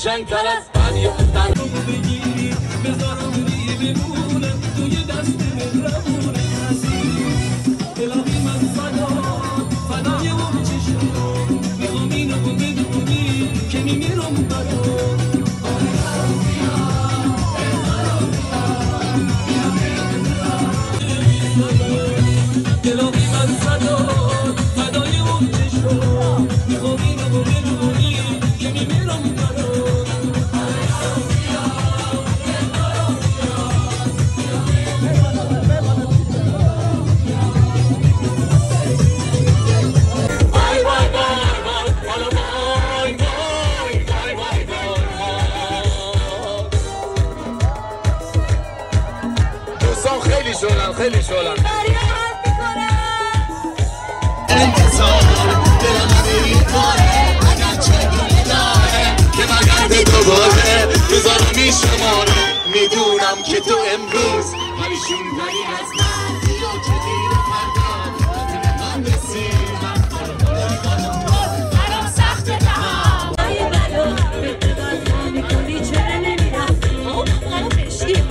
قشنگتر از من یه تن بگیری بذارم روی بمونم توی دست مهربون عزیز دلاقی من فدای اون چشم میخوام اینو بدونی که میمیرم برات دلاقی من فدای اون چشم میخوام اینو بدونی که میمیرم برات خیلی شلن انتظار دلم نمی‌کنه اگر چه گونه داره که مگرد دوباره بذارم میشماره میدونم که تو امروز پریشون داری از من یا که دیر فردا من رسیدم برام سخت دهم ای بلا به بد میکنی چرا نمیرفتی بشی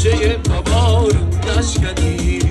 شیشه بابا رو نشکنی